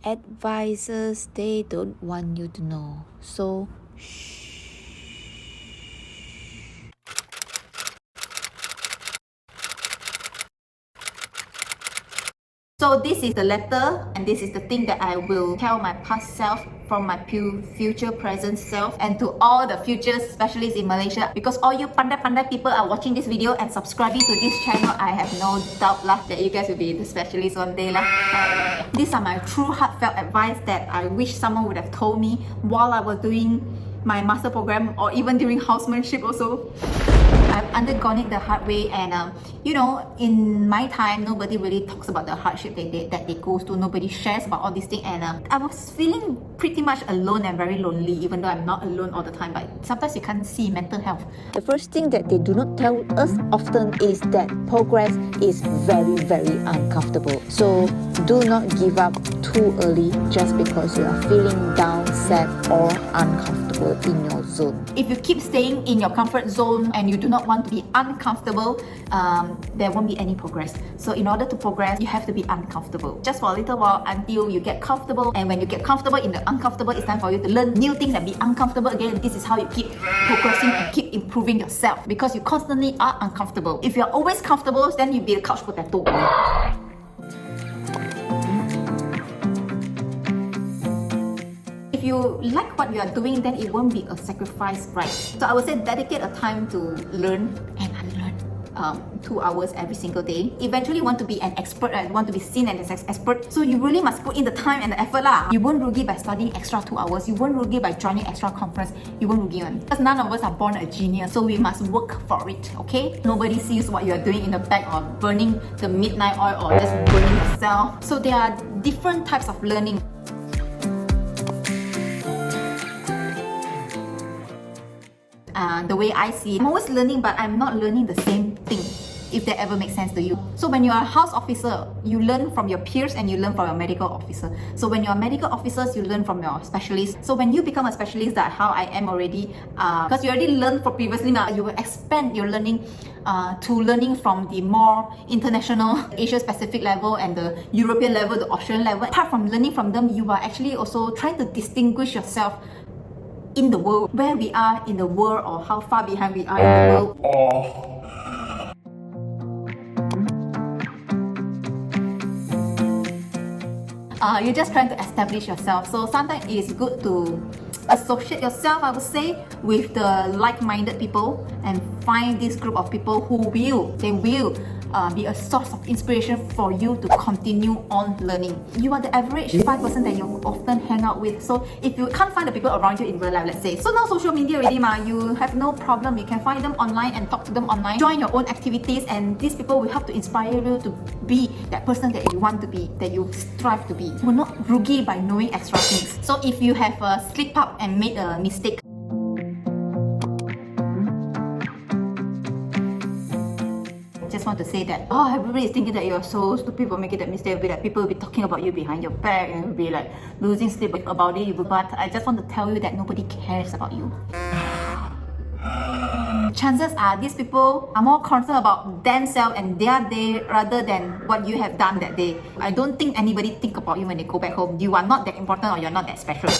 advisors, they don't want you to know. So, shh. So this is the letter, and this is the thing that I will tell my past self from my future present self, and to all the future specialists in Malaysia, because all you pandai people are watching this video and subscribing to this channel. I have no doubt that you guys will be the specialists one day These are my true heartfelt advice that I wish someone would have told me while I was doing my master program, or even during housemanship also. I've undergone it the hard way, and you know, in my time, nobody really talks about the hardship that they go through. Nobody shares about all these things, and I was feeling pretty much alone and very lonely, even though I'm not alone all the time, but sometimes you can't see mental health. The first thing that they do not tell us often is that progress is very, very uncomfortable. So do not give up too early just because you are feeling down, sad, or uncomfortable in your zone. If you keep staying in your comfort zone and you do not want to be uncomfortable, there won't be any progress. So in order to progress, you have to be uncomfortable just for a little while until you get comfortable. And when you get comfortable in the uncomfortable, it's time for you to learn new things and be uncomfortable again. This is how you keep progressing and keep improving yourself, because you constantly are uncomfortable. If you're always comfortable, then you'll be a couch potato. If you like what you are doing, then it won't be a sacrifice, right? So I would say dedicate a time to learn and unlearn. 2 hours every single day. Eventually want to be an expert, right? Want to be seen as an expert. So you really must put in the time and the effort lah. You won't rugi by studying extra 2 hours. You won't rugi by joining extra conference. You won't rugi one. Because none of us are born a genius. So we must work for it, okay? Nobody sees what you are doing in the back, or burning the midnight oil, or just burning yourself. So there are different types of learning. The way I see it, I'm always learning, but I'm not learning the same thing, if that ever makes sense to you. So when you're a house officer, you learn from your peers and you learn from your medical officer. So when you're medical officers, you learn from your specialists. So when you become a specialist, that's how I am already, because you already learned from previously, now you will expand your learning to learning from the more international Asia Pacific level and the European level, the Australian level. Apart from learning from them, you are actually also trying to distinguish yourself in the world, where we are in the world, or how far behind we are in the world. You're just trying to establish yourself. So sometimes it's good to associate yourself, I would say, with the like-minded people, and find this group of people who will be a source of inspiration for you to continue on learning. You are the average 5% that you often hang out with. So if you can't find the people around you in real life, let's say, so now social media already you have no problem. You can find them online and talk to them online. Join your own activities, and these people will help to inspire you to be that person that you want to be, that you strive to be. You will not rugi by knowing extra things. So if you have slipped up and made a mistake, just want to say that, everybody is thinking that you're so stupid for making that mistake. Be like, people will be talking about you behind your back, and will be like losing sleep about it. But I just want to tell you that nobody cares about you. Chances are these people are more concerned about themselves and their day rather than what you have done that day. I don't think anybody think about you when they go back home. You are not that important, or you're not that special.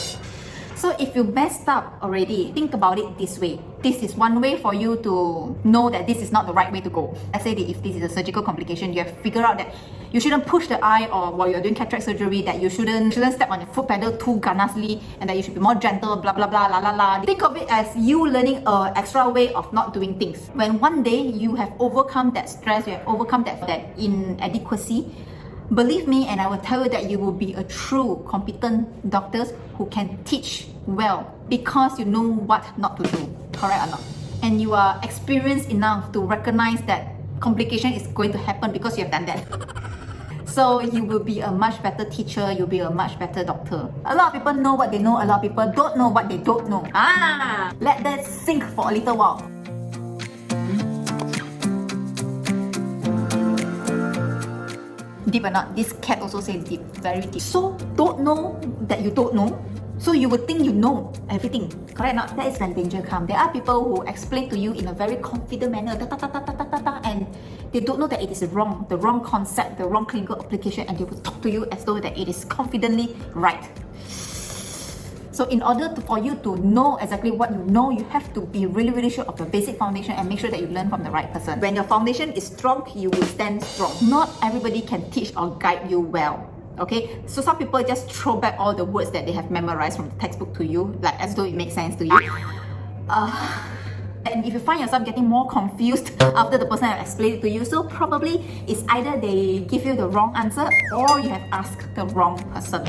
So if you messed up already, think about it this way. This is one way for you to know that this is not the right way to go. I say that if this is a surgical complication, you have figured out that you shouldn't push the eye, or while you're doing cataract surgery, that you shouldn't step on the foot pedal too ganasly, and that you should be more gentle, blah blah blah, la la la. Think of it as you learning an extra way of not doing things. When one day you have overcome that stress, you have overcome that inadequacy, believe me, and I will tell you that you will be a true competent doctor who can teach well, because you know what not to do, correct or not? And you are experienced enough to recognize that complication is going to happen because you have done that. So you will be a much better teacher, you'll be a much better doctor. A lot of people know what they know, a lot of people don't know what they don't know. Let that sink for a little while. Deep or not, this cat also says deep, very deep. So don't know that you don't know. So you would think you know everything, correct or not? That is when danger comes. There are people who explain to you in a very confident manner, and and they don't know that it is wrong, the wrong concept, the wrong clinical application, and they will talk to you as though that it is confidently right. So in order for you to know exactly what you know, you have to be really sure of the basic foundation and make sure that you learn from the right person. When your foundation is strong, you will stand strong. Not everybody can teach or guide you well. Okay, so some people just throw back all the words that they have memorized from the textbook to you, like as though it makes sense to you. And if you find yourself getting more confused after the person has explained it to you, so probably it's either they give you the wrong answer or you have asked the wrong person.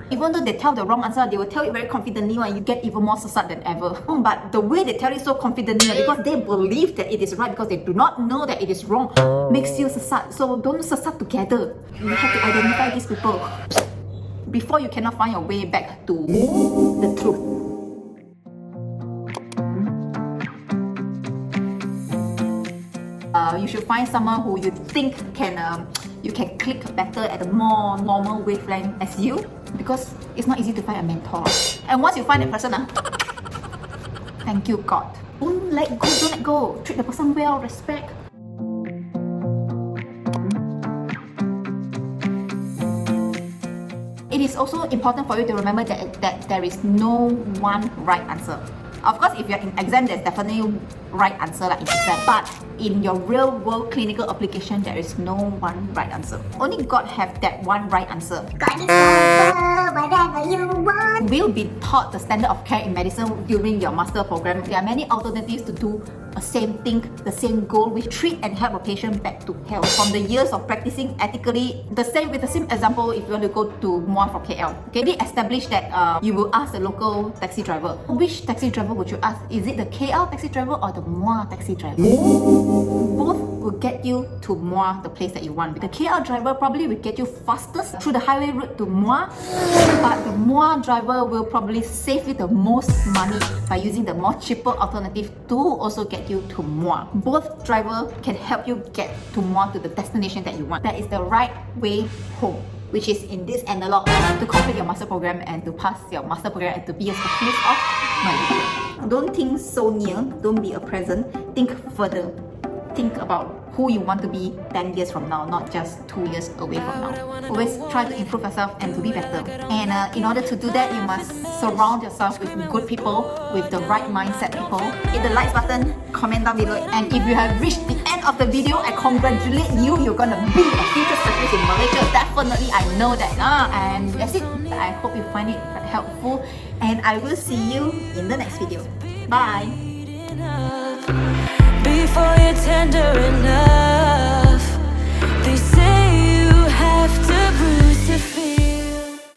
Even though they tell the wrong answer, they will tell it very confidently and you get even more sesat than ever. But the way they tell it so confidently, because they believe that it is right, because they do not know that it is wrong, makes you sesat. So don't sesat together. You have to identify these people before you cannot find your way back to the truth. You should find someone who you think you can click better at a more normal wavelength as you, because it's not easy to find a mentor. And once you find that person, thank you God. Don't let go. Treat the person well, respect. It is also important for you to remember that there is no one right answer. Of course, if you're in exam, there's definitely right answer like in exam. But in your real world clinical application, there is no one right answer. Only God have that one right answer. God is over whatever you want. Will be taught the standard of care in medicine during your master program. There are many alternatives to do the same thing, the same goal, which treat and help a patient back to health. From the years of practicing ethically, with the same example, if you want to go to Muar for KL, okay, they established that you will ask the local taxi driver, which taxi driver would you ask? Is it the KL taxi driver or the Muar taxi driver? Both will get you to Muar, the place that you want. The KL driver probably will get you fastest through the highway route to Muar, but the Muar driver will probably save you the most money by using the more cheaper alternative to also get you to Muar. Both drivers can help you get to Muar, to the destination that you want. That is the right way home, which is in this analog, to complete your master program and to pass your master program and to be a specialist of Malaysia. Don't think so near, don't be a present, think further. Think about who you want to be 10 years from now, not just 2 years away from now. Always try to improve yourself and to be better. And in order to do that, you must surround yourself with good people, with the right mindset people. Hit the like button, comment down below. And if you have reached the end of the video, I congratulate you. You're gonna be a future specialist in Malaysia. Definitely, I know that. And that's it. I hope you find it helpful. And I will see you in the next video. Bye. Before you're tender enough.